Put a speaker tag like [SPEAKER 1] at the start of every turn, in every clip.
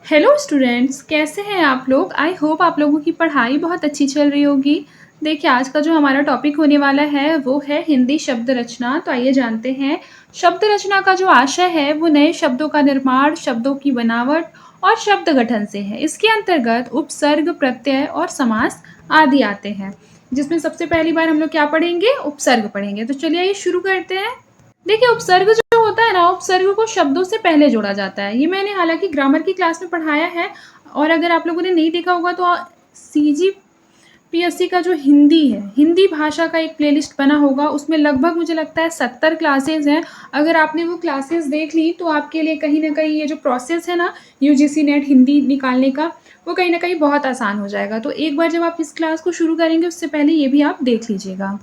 [SPEAKER 1] Hello students, कैसे हैं आप लोग? आई होप आप लोगों की पढ़ाई बहुत अच्छी चल रही होगी। देखिए, आज का जो हमारा टॉपिक होने वाला है वो है हिंदी शब्द रचना। तो आइए जानते हैं। शब्द रचना का जो आशय है वो नए शब्दों का निर्माण, शब्दों की बनावट और शब्द गठन से है। इसके अंतर्गत उपसर्ग, प्रत्यय और समास आदि आते हैं, जिसमें सबसे पहली बार हम लोग क्या पढ़ेंगे? उपसर्ग पढ़ेंगे। तो चलिए आइए शुरू करते हैं। देखिए, उपसर्ग जो होता है ना, उपसर्ग को शब्दों से पहले जोड़ा जाता है। ये मैंने हालांकि ग्रामर की क्लास में पढ़ाया है, और अगर आप लोगों ने नहीं देखा होगा तो CGPSC का जो हिंदी है, हिंदी भाषा का एक प्लेलिस्ट बना होगा, उसमें लगभग मुझे लगता है 70 क्लासेज हैं। अगर आपने वो क्लासेस देख ली तो आपके लिए कहीं ना कहीं ये जो प्रोसेस है ना, UGC नेट हिंदी निकालने का, वो कहीं ना कहीं बहुत आसान हो जाएगा। तो एक बार जब आप इस क्लास को शुरू करेंगे उससे पहले ये भी आप देख लीजिएगा।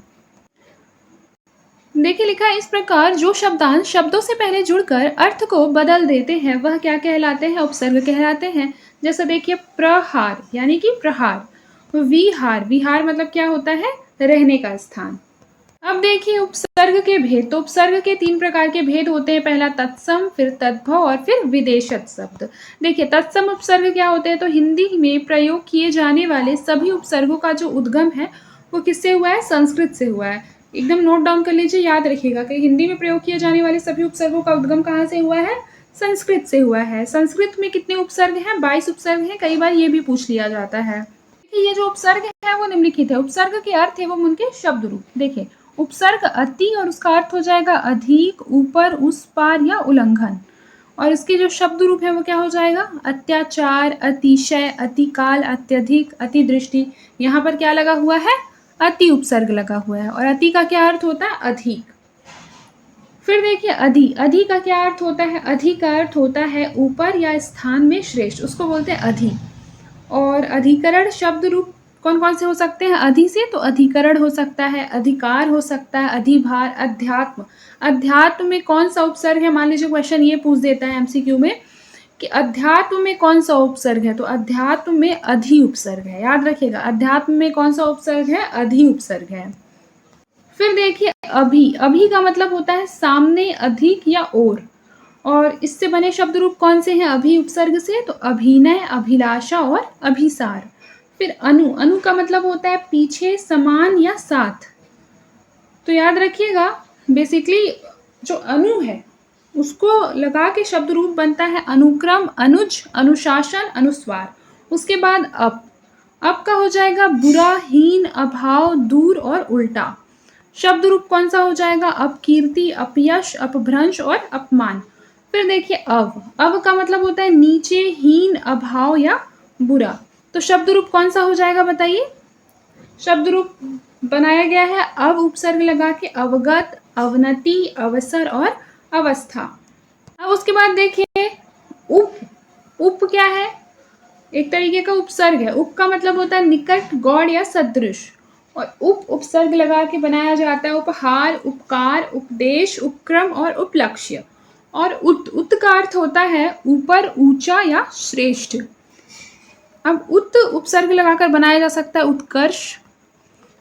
[SPEAKER 1] देखिए, लिखा है इस प्रकार, जो शब्दांश शब्दों से पहले जुड़कर अर्थ को बदल देते हैं वह क्या कहलाते हैं? उपसर्ग कहलाते हैं। जैसे देखिए, प्रहार यानी कि प्रहार, विहार, विहार मतलब क्या होता है? रहने का स्थान। अब देखिए उपसर्ग के भेद। तो उपसर्ग के 3 प्रकार के भेद होते हैं। पहला तत्सम, फिर तद्भव और फिर विदेशज शब्द। देखिए, तत्सम उपसर्ग क्या होते हैं? तो हिंदी में प्रयोग किए जाने वाले सभी उपसर्गों का जो उद्गम है वो किससे हुआ है? संस्कृत से हुआ है। एकदम नोट डाउन कर लीजिए, याद रखिएगा कि हिंदी में प्रयोग किए जाने वाले सभी उपसर्गों का उद्गम कहाँ से हुआ है? संस्कृत से हुआ है। संस्कृत में कितने उपसर्ग हैं? 22 उपसर्ग हैं। कई बार ये भी पूछ लिया जाता है। ये जो उपसर्ग है वो निम्नलिखित है। उपसर्ग के अर्थ एवं उनके शब्द रूप। देखिए, उपसर्ग अति और उसका अर्थ हो जाएगा अधिक, ऊपर, उस पार या उल्लंघन। और इसके जो शब्द रूप है वो क्या हो जाएगा? अत्याचार, अतिशय, अतिकाल, अत्यधिक, अतिदृष्टि। यहाँ पर क्या लगा हुआ है? अति उपसर्ग लगा हुआ है। और अति का क्या अर्थ होता है? अधिक। फिर देखिए, अधि, अधि का क्या अर्थ होता है? अधि का अर्थ होता है ऊपर या स्थान में श्रेष्ठ, उसको बोलते हैं अधि। और अधिकरण शब्द रूप कौन कौन से हो सकते हैं? अधि से तो अधिकरण हो सकता है, अधिकार हो सकता है, अधिभार, अध्यात्म। अध्यात्म में कौन सा उपसर्ग है? मान लीजिए क्वेश्चन ये पूछ देता है MCQ में कि अध्यात्म में कौन सा उपसर्ग है, तो अध्यात्म में अधि उपसर्ग है। याद रखिएगा, अध्यात्म में कौन सा उपसर्ग है? अधि उपसर्ग है। फिर देखिए, अभी, अभी का मतलब होता है सामने, अधिक या और इससे बने शब्द रूप कौन से हैं? अभी उपसर्ग से तो अभिनय, अभिलाषा और अभिसार। फिर अनु, अनु का मतलब होता है पीछे, समान या साथ। तो याद रखिएगा, बेसिकली जो अनु है उसको लगा के शब्द रूप बनता है अनुक्रम, अनुज, अनुशासन, अनुस्वार। उसके बाद अब का हो जाएगा बुरा, हीन, अभाव, दूर और उल्टा। शब्द रूप कौन सा हो जाएगा? अपकीर्ति, अपयश, अपभ्रंश और अपमान। फिर देखिए, अव का मतलब होता है नीचे, हीन, अभाव या बुरा। तो शब्द रूप कौन सा हो जाएगा बताइए? शब्द रूप बनाया गया है अब उपसर्ग लगा के, अवगत, अवनति, अवसर और अवस्था। अब उसके बाद देखिए, उप, उप क्या है? एक तरीके का उपसर्ग है। उप का मतलब होता है निकट, गौड़ या सदृश। और उपसर्ग लगा के बनाया जाता है उपहार, उपकार, उपदेश, उपक्रम और उपलक्ष्य। और उत का अर्थ होता है ऊपर, ऊंचा या श्रेष्ठ। अब उत उपसर्ग लगाकर बनाया जा सकता है उत्कर्ष।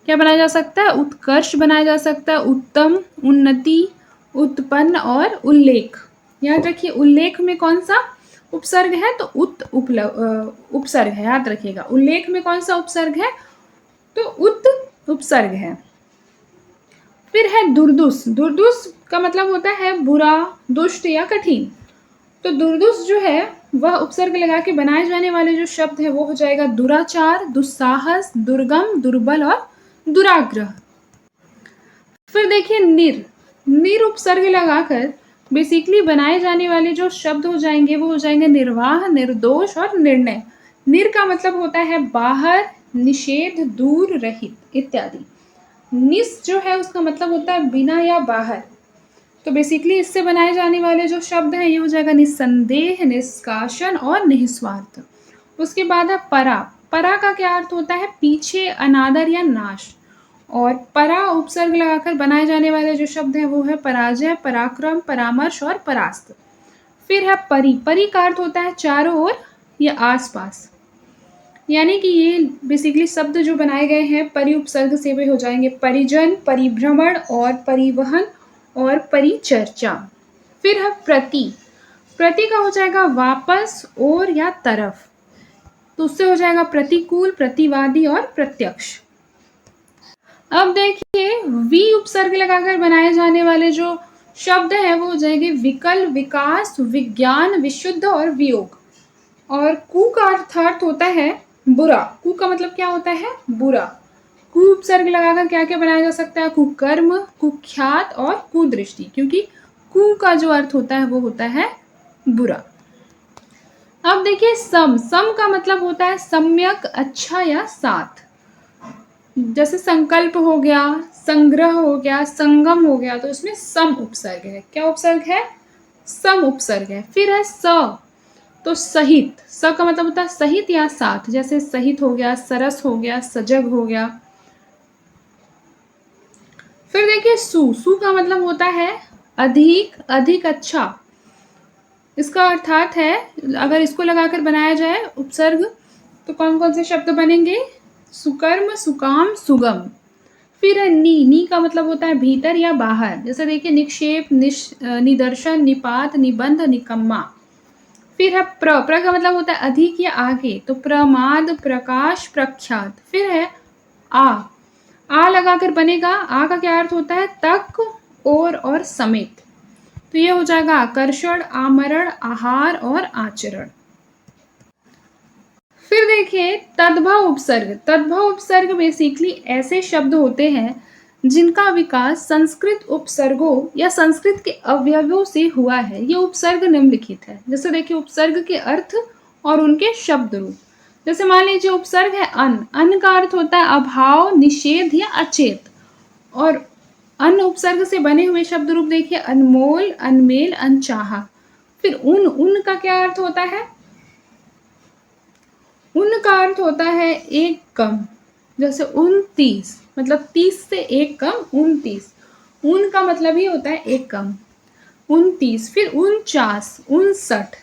[SPEAKER 1] क्या बनाया जा सकता है? उत्कर्ष बनाया जा सकता है, उत्तम, उन्नति, उत्पन्न और उल्लेख। याद रखिए, उल्लेख में कौन सा उपसर्ग है? तो उपसर्ग है। याद रखिएगा, उल्लेख में कौन सा उपसर्ग है? तो उत उपसर्ग है। फिर है दुर्दुष। दुर्दुष का मतलब होता है बुरा, दुष्ट या कठिन। तो दुर्दुष जो है वह उपसर्ग लगा के बनाए जाने वाले जो शब्द है वो हो जाएगा दुराचार, दुस्साहस, दुर्गम, दुर्बल और दुराग्रह। फिर देखिए, निर उपसर्ग लगाकर बेसिकली बनाए जाने वाले जो शब्द हो जाएंगे वो हो जाएंगे निर्वाह, निर्दोष और निर्णय। निर का मतलब होता है बाहर, निषेध, दूर, रहित इत्यादि। निस जो है उसका मतलब होता है बिना या बाहर। तो बेसिकली इससे बनाए जाने वाले जो शब्द हैं ये हो जाएगा निस्संदेह, निष्कासन और निस्वार्थ। उसके बाद है परा। परा का क्या अर्थ होता है? पीछे, अनादर या नाश। और परा उपसर्ग लगाकर बनाए जाने वाले जो शब्द हैं वो है पराजय, पराक्रम, परामर्श और परास्त। फिर है परि। परि का अर्थ होता है चारों ओर या आसपास। यानी कि ये बेसिकली शब्द जो बनाए गए हैं परि उपसर्ग से वे हो जाएंगे परिजन, परिभ्रमण और परिवहन और परिचर्चा। फिर है प्रति। प्रति का हो जाएगा वापस, और या तरफ, तो उससे हो जाएगा प्रतिकूल, प्रतिवादी और प्रत्यक्ष। अब देखिए वी उपसर्ग लगाकर बनाए जाने वाले जो शब्द हैं वो हो जाएंगे विकल, विकास, विज्ञान, विशुद्ध और वियोग। और कु का अर्थ होता है बुरा। कु का मतलब क्या होता है? बुरा। कु उपसर्ग लगाकर क्या क्या बनाया जा सकता है? कुकर्म, कुख्यात और कुदृष्टि, क्योंकि कु का जो अर्थ होता है वो होता है बुरा। अब देखिए सम। सम का मतलब होता है सम्यक, अच्छा या साथ। जैसे संकल्प हो गया, संग्रह हो गया, संगम हो गया, तो इसमें सम उपसर्ग है। क्या उपसर्ग है? सम उपसर्ग है। फिर है स, तो सहित। स का मतलब होता है सहित या साथ, जैसे सहित हो गया, सरस हो गया, सजग हो गया। फिर देखिए सु। सु का मतलब होता है अधिक, अधिक अच्छा। इसका अर्थात है, अगर इसको लगाकर बनाया जाए उपसर्ग तो कौन कौन से शब्द बनेंगे? सुकर्म, सुकाम, सुगम। फिर है नी। नी का मतलब होता है भीतर या बाहर, जैसे देखिए निक्षेप, निदर्शन, निपात, निबंध, निकम्मा। फिर है प्र। प्र का मतलब होता है अधिक या आगे, तो प्रमाद, प्रकाश, प्रख्यात। फिर है आ। आ लगाकर बनेगा, आ का क्या अर्थ होता है? तक, और समेत। तो ये हो जाएगा आकर्षण, आमरण, आहार और आचरण। फिर देखिए तद्भव उपसर्ग। तद्भव उपसर्ग बेसिकली ऐसे शब्द होते हैं जिनका विकास संस्कृत उपसर्गों या संस्कृत के अवयवों से हुआ है। ये उपसर्ग निम्नलिखित है। जैसे देखिए उपसर्ग के अर्थ और उनके शब्द रूप। जैसे मान लीजिए उपसर्ग है अन्न। अन्न का अर्थ होता है अभाव, निषेध या अचेत। और अन्न उपसर्ग से बने हुए शब्द रूप देखिए अनमोल, अनमेल, अनचाहा। फिर उन। उन का क्या अर्थ होता है? उन का अर्थ होता है एक कम, जैसे 29, मतलब 30 से एक कम 29। उन का मतलब ही होता है एक कम, 29। फिर 49, 59।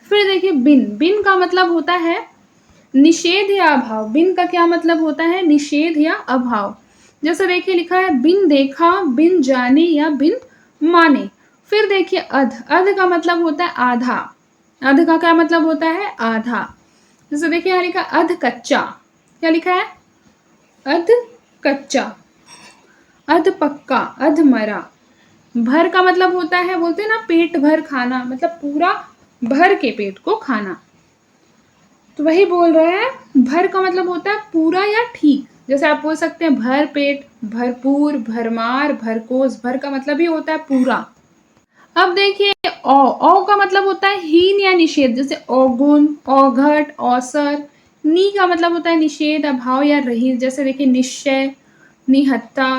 [SPEAKER 1] फिर देखिए बिन। बिन का मतलब होता है निषेध या अभाव। बिन का क्या मतलब होता है? निषेध या अभाव। जैसे देखिए लिखा है बिन देखा, बिन जाने या बिन माने। फिर देखिए अध। अध का मतलब होता है आधा। अध का क्या मतलब होता है? आधा। जैसे देखिए यहाँ लिखा अध कच्चा। क्या लिखा है? अध कच्चा, अध पक्का, अध मरा। भर का मतलब होता है, बोलते हैं ना पेट भर खाना, मतलब पूरा भर के पेट को खाना। तो वही बोल रहे हैं, भर का मतलब होता है पूरा या ठीक। जैसे आप बोल सकते हैं भर पेट, भरपूर, भरमार, भरकोस। भर का मतलब ही होता है पूरा। अब देखिए औ का मतलब होता है हीन या निषेध, जैसे औगुण, औघट, औसर। नी का मतलब होता है निषेध, अभाव या रहित, जैसे देखिए निश्चय, निहत्ता,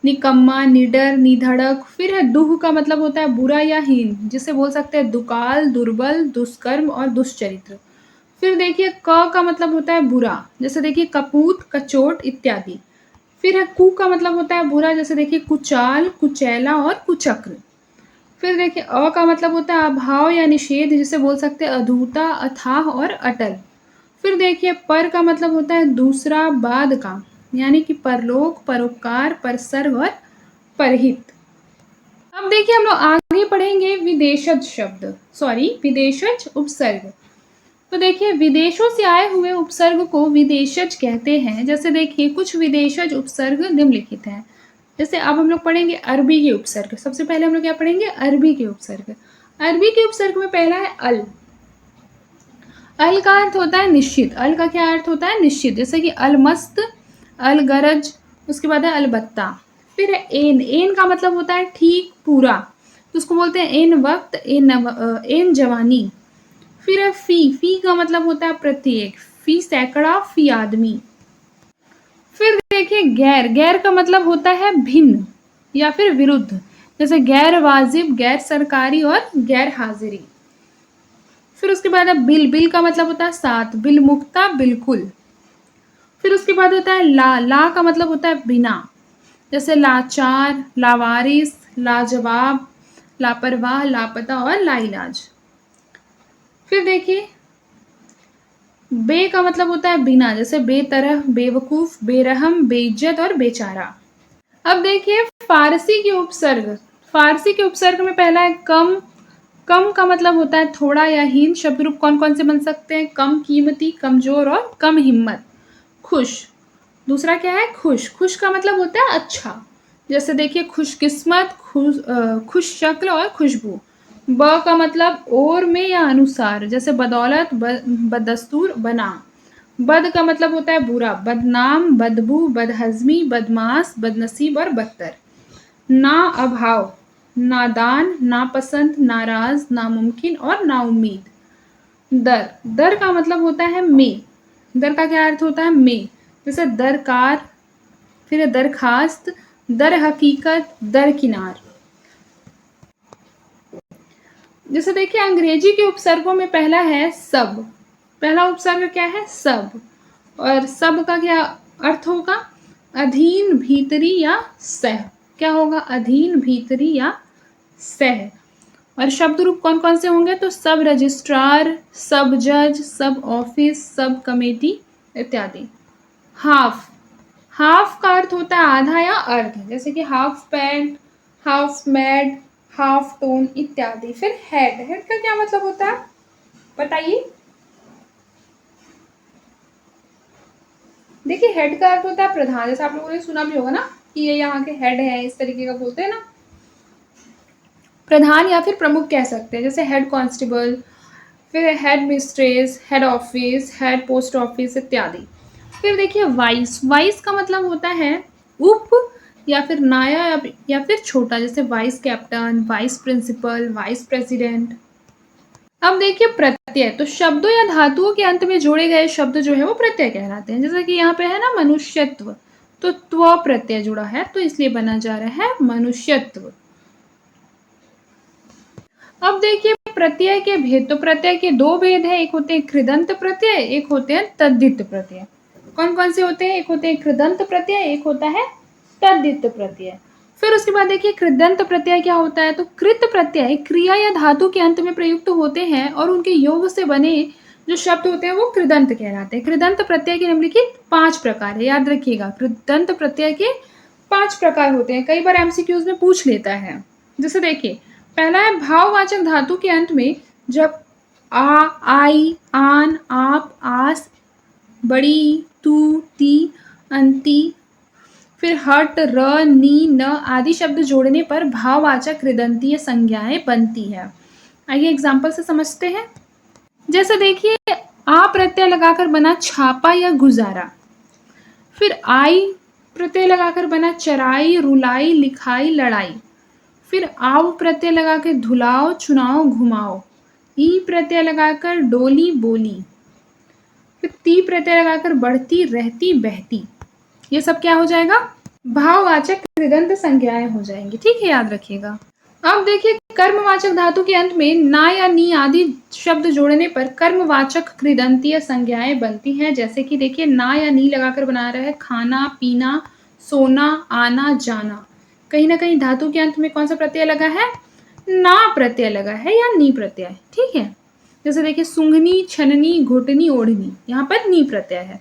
[SPEAKER 1] निकम्मा, निडर, निधड़क। फिर है दुह का मतलब होता है बुरा या हीन, जिसे बोल सकते हैं दुकाल, दुर्बल, दुष्कर्म और दुष्चरित्र। फिर देखिए क का मतलब होता है बुरा, जैसे देखिए कपूत, कचोट इत्यादि। फिर है कु का मतलब होता है बुरा, जैसे देखिए कुचाल, कुचैला और कुचक्र। फिर देखिए अ का मतलब होता है अभाव या निषेध, जिसे बोल सकते हैं अधूता, अथाह और अटल। फिर देखिए पर का मतलब होता है दूसरा, बाद का, यानी कि परलोक, परोपकार, परसर्ग और परहित। अब देखिए हम लोग आगे पढ़ेंगे विदेशज शब्द, सॉरी विदेशज उपसर्ग। तो देखिए विदेशों से आए हुए उपसर्ग को विदेशज कहते हैं। जैसे देखिए कुछ विदेशज उपसर्ग निम्नलिखित हैं। जैसे अब हम लोग पढ़ेंगे अरबी के उपसर्ग। सबसे पहले हम लोग क्या पढ़ेंगे? अरबी के उपसर्ग। अरबी के उपसर्ग में पहला है अल। अल का अर्थ होता है निश्चित। अल का क्या अर्थ होता है? निश्चित। जैसे कि अलमस्त, अलगरज, उसके बाद है अलबत्ता। फिर है एन। एन का मतलब होता है ठीक, पूरा, तो उसको बोलते हैं एन वक्त, एन जवानी। फिर है फी। फी का मतलब होता है प्रत्येक, फी सैकड़ा, फी आदमी। फिर देखिए गैर। गैर का मतलब होता है भिन्न या फिर विरुद्ध, जैसे गैर वाजिब, गैर सरकारी और गैर हाजिरी। फिर उसके बाद है बिल। बिल का मतलब होता है साथ, बिल मुक्ता, बिल्कुल। फिर उसके बाद होता है ला। ला का मतलब होता है बिना, जैसे लाचार, लावारिस, लाजवाब, लापरवाह, लापता और लाइलाज। फिर देखिए बे का मतलब होता है बिना, जैसे बेतरह, बेवकूफ, बेरहम, बेइज्जत और बेचारा। अब देखिए फारसी के उपसर्ग। फारसी के उपसर्ग में पहला है कम, कम का मतलब होता है थोड़ा या हीन। शब्द रूप कौन कौन से बन सकते हैं? कम कीमती, कमजोर और कम हिम्मत। खुश, दूसरा क्या है? खुश। खुश का मतलब होता है अच्छा। जैसे देखिए खुशकिस्मत, खुश शक्ल और खुशबू। ब का मतलब और में या अनुसार, जैसे बदौलत, बदस्तूर, बनाम। बद का मतलब होता है बुरा, बदनाम, बदबू, बदहजमी, बदमाश, बदनसीब और बदतर। ना अभाव, नादान, नापसंद, नाराज, नामुमकिन और नाउम्मीद। दर, दर का मतलब होता है में। दर का क्या अर्थ होता है? में। जैसे दरकार, फिर दरखास्त, दर हकीकत, दरकिनार। जैसे देखिए अंग्रेजी के उपसर्गों में पहला है सब। पहला उपसर्ग क्या है? सब। और सब का क्या अर्थ होगा? अधीन, भीतरी या सह। क्या होगा? अधीन, भीतरी या सह। और शब्द रूप कौन कौन से होंगे? तो सब रजिस्ट्रार, सब जज, सब ऑफिस, सब कमेटी इत्यादि। हाफ, हाफ का अर्थ होता है आधा या अर्ध, जैसे कि half pant, half mad, half tone इत्यादि। फिर हेड, हेड का क्या मतलब होता है बताइए? देखिए हेड का अर्थ होता है प्रधान। जैसे आप लोगों ने सुना भी होगा ना कि ये यहाँ के हेड है, इस तरीके का बोलते हैं ना। प्रधान या फिर प्रमुख कह सकते हैं, जैसे हेड कांस्टेबल, फिर head mistress, head office, head post office इत्यादि। फिर देखिए वाइस, वाइस का मतलब होता है उप या फिर नायब या फिर छोटा, जैसे vice captain, vice principal, vice president. अब देखिए प्रत्यय, तो शब्दों या धातुओं के अंत में जोड़े गए शब्द जो है वो प्रत्यय कहलाते हैं। जैसा कि यहाँ पे है ना मनुष्यत्व, तो त्व प्रत्यय जुड़ा है तो इसलिए बना जा रहा है मनुष्यत्व। अब देखिए प्रत्यय के भेद, तो प्रत्यय के दो भेद है, एक होते हैं कृदंत प्रत्यय, एक होते हैं तद्धित प्रत्यय। कौन कौन से होते हैं? एक होते हैं कृदंत प्रत्यय, एक होता है तद्धित प्रत्यय। फिर उसके बाद देखिए कृदंत प्रत्यय क्या होता है? तो कृत प्रत्यय क्रिया या धातु के अंत में प्रयुक्त होते हैं और उनके योग से बने जो शब्द होते हैं वो कृदंत कहलाते हैं। कृदंत प्रत्यय के निम्नलिखित 5 प्रकार है, याद रखिएगा कृदंत प्रत्यय के 5 प्रकार होते हैं। कई बार एमसीक्यूज में पूछ लेता है। जैसे देखिए पहला है भाववाचक धातु के अंत में जब आ, आई, आन, आप, आस, बड़ी, तू, ती, अंति, फिर हट, र, नी, न आदि शब्द जोड़ने पर भाववाचक कृदंतीय संज्ञाएं बनती है। आइए एग्जाम्पल से समझते हैं। जैसे देखिए आ प्रत्यय लगाकर बना छापा या गुजारा। फिर आई प्रत्यय लगाकर बना चराई, रुलाई, लिखाई, लड़ाई। फिर आव प्रत्यय लगा के धुलाओ, चुनाव, घुमाओ। ई प्रत्यय लगाकर डोली, बोली। फिर ती प्रत्यय लगाकर बढ़ती, रहती, बहती। ये सब क्या हो जाएगा? भाववाचक कृदंत संज्ञाएं हो जाएंगी। ठीक है, याद रखिएगा। अब देखिए कर्मवाचक धातु के अंत में ना या नी आदि शब्द जोड़ने पर कर्मवाचक कृदंतीय संज्ञाएं बनती हैं। जैसे कि देखिए ना या नी लगाकर बना रहा है खाना, पीना, सोना, आना, जाना। कहीं ना कहीं धातु के अंत में कौन सा प्रत्यय लगा है? ना प्रत्यय लगा है या नी प्रत्यय। ठीक है, जैसे देखिए सूंघनी, छननी, घुटनी, ओढ़नी, यहाँ पर नी प्रत्यय है।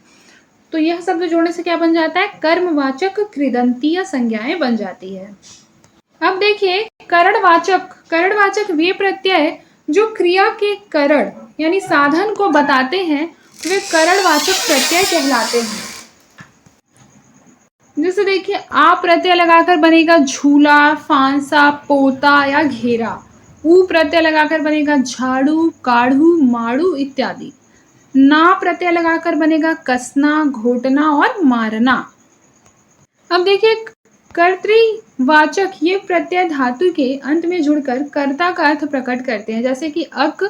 [SPEAKER 1] तो यह शब्द जोड़ने से क्या बन जाता है? कर्मवाचक कृदंतीय संज्ञाएं बन जाती है। अब देखिए करणवाचक, करणवाचक वे प्रत्यय जो क्रिया के करण यानी साधन को बताते हैं वे करणवाचक प्रत्यय कहलाते हैं। जैसे देखिए आ प्रत्यय लगाकर बनेगा झूला, फांसा, पोता या घेरा। ऊ प्रत्यय लगाकर बनेगा झाड़ू, काढ़ू, माड़ू इत्यादि। ना प्रत्यय लगाकर बनेगा कसना, घोटना और मारना। अब देखिए कर्तृवाचक ये प्रत्यय धातु के अंत में जुड़कर कर्ता का अर्थ प्रकट करते हैं। जैसे कि अक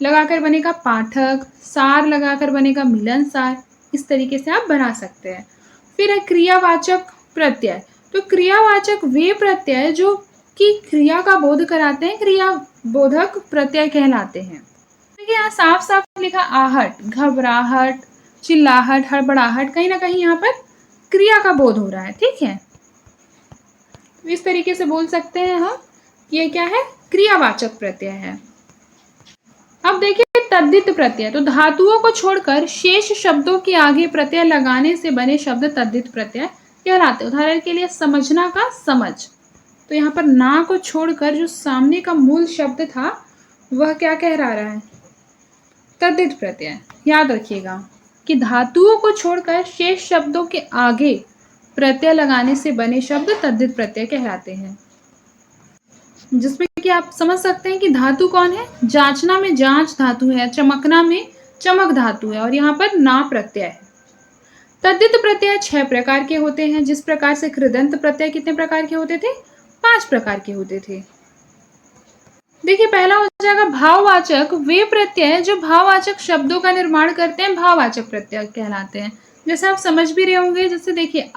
[SPEAKER 1] लगाकर बनेगा पाठक, सार लगाकर बनेगा मिलनसार। इस तरीके से आप बना सकते हैं। फिर है क्रियावाचक प्रत्यय, तो क्रियावाचक वे प्रत्यय जो कि क्रिया का बोध कराते हैं क्रिया बोधक प्रत्यय कहलाते हैं। देखिए यहाँ साफ साफ लिखा आहट, घबराहट, चिल्लाहट, हड़बड़ाहट, कहीं ना कहीं यहाँ पर क्रिया का बोध हो रहा है। ठीक है, इस तरीके से बोल सकते हैं हम ये क्या है? क्रियावाचक प्रत्यय है। अब देखिए तद्धित प्रत्यय, तो धातुओं को छोड़कर शेष शब्दों के आगे प्रत्यय लगाने से बने शब्द तद्धित प्रत्यय कहलाते हैं। उदाहरण के लिए समझना का समझ, तो यहाँ पर ना को छोड़कर जो सामने का मूल शब्द था वह क्या कहला रहा है? तद्धित प्रत्यय। याद रखिएगा कि धातुओं को छोड़कर शेष शब्दों के आगे प्रत्यय लगाने से बने शब्द तद्धित प्रत्यय कहलाते हैं। जिसमें कि आप समझ सकते हैं कि धातु कौन है? जांचना में जांच धातु है, चमकना में चमक धातु है और यहाँ पर ना प्रत्यय है। तद्धित प्रत्यय 6 प्रकार के होते हैं, जिस प्रकार से कृदंत प्रत्यय कितने प्रकार के होते थे? 5 प्रकार के होते थे। देखिए पहला हो जाएगा भाववाचक। वे प्रत्यय जो भाववाचक शब्दों का निर्माण करते हैं भाववाचक प्रत्यय कहलाते हैं। जैसे आप समझ भी रहे होंगे, जैसे देखिए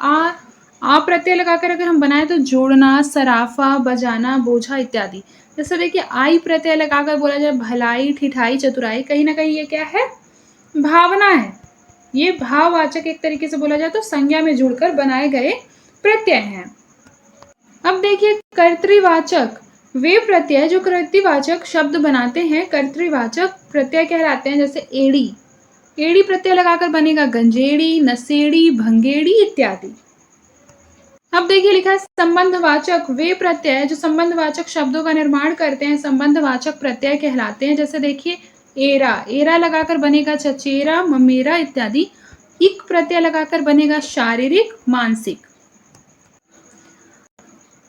[SPEAKER 1] आ प्रत्यय लगाकर अगर हम बनाए तो जोड़ना, सराफा, बजाना, बोझा इत्यादि। जैसे देखिए आई प्रत्यय लगाकर बोला जाए भलाई, ठिठाई, चतुराई, कहीं ना कहीं ये क्या है? भावना है। ये भाववाचक एक तरीके से बोला जाए तो संज्ञा में जुड़कर बनाए गए प्रत्यय हैं। अब देखिए कर्तृवाचक। वे प्रत्यय जो कर्तृवाचक शब्द बनाते हैं कर्तृवाचक प्रत्यय कहलाते हैं। जैसे एड़ी, एड़ी प्रत्यय लगाकर बनेगा गंजेड़ी, नसेड़ी, भंगेड़ी इत्यादि। अब देखिए लिखा है संबंधवाचक। वे प्रत्यय जो संबंधवाचक शब्दों का निर्माण करते हैं संबंधवाचक प्रत्यय कहलाते हैं। जैसे देखिए एरा, एरा लगाकर बनेगा चचेरा, ममेरा इत्यादि। इक प्रत्यय लगाकर बनेगा शारीरिक, मानसिक।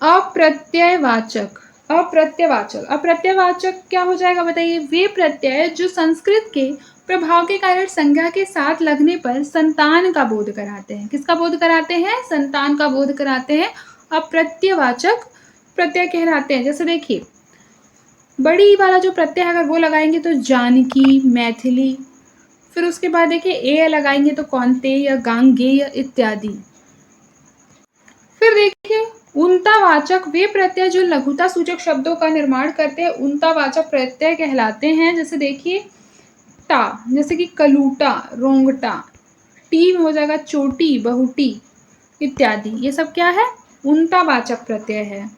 [SPEAKER 1] अप्रत्ययवाचक। अप्रत्ययवाचक, अप्रत्ययवाचक क्या हो जाएगा बताइए? वे प्रत्यय जो संस्कृत के प्रभाव के कारण संज्ञा के साथ लगने पर संतान का बोध कराते हैं। किसका बोध कराते हैं? संतान का बोध कराते हैं। अप्रत्ययवाचक प्रत्यय कहलाते हैं। जैसे देखिए बड़ी वाला जो प्रत्यय अगर वो लगाएंगे तो जानकी, मैथिली। फिर उसके बाद देखिए ए लगाएंगे तो कौन्तेय, गांगेय इत्यादि। फिर देखिए उनतावाचक। वे प्रत्यय जो लघुता सूचक शब्दों का निर्माण करते हैं उनतावाचक प्रत्यय कहलाते हैं। जैसे देखिए टा, जैसे कि कलूटा, रोंगटा। टी में हो जाएगा चोटी, बहुटी इत्यादि। ये सब क्या है? उनतावाचक प्रत्यय है।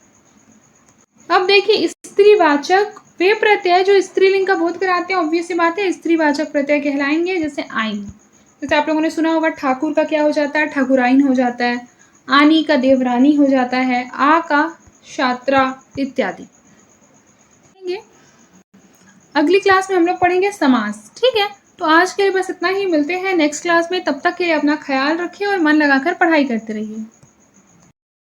[SPEAKER 1] अब देखिए स्त्रीवाचक। वे प्रत्यय जो स्त्रीलिंग का बोध कराते हैं ऑब्वियस सी बात है स्त्रीवाचक प्रत्यय कहलाएंगे। जैसे आइन, जैसे आप लोगों ने सुना होगा ठाकुर का क्या हो जाता है? ठाकुराइन हो जाता है। आनी का देवरानी हो जाता है। आ का छात्रा इत्यादि। अगली क्लास में हम लोग पढ़ेंगे समास। ठीक है, तो आज के लिए बस इतना ही। मिलते हैं नेक्स्ट क्लास में। तब तक के लिए अपना ख्याल रखिए और मन लगाकर पढ़ाई करते रहिए।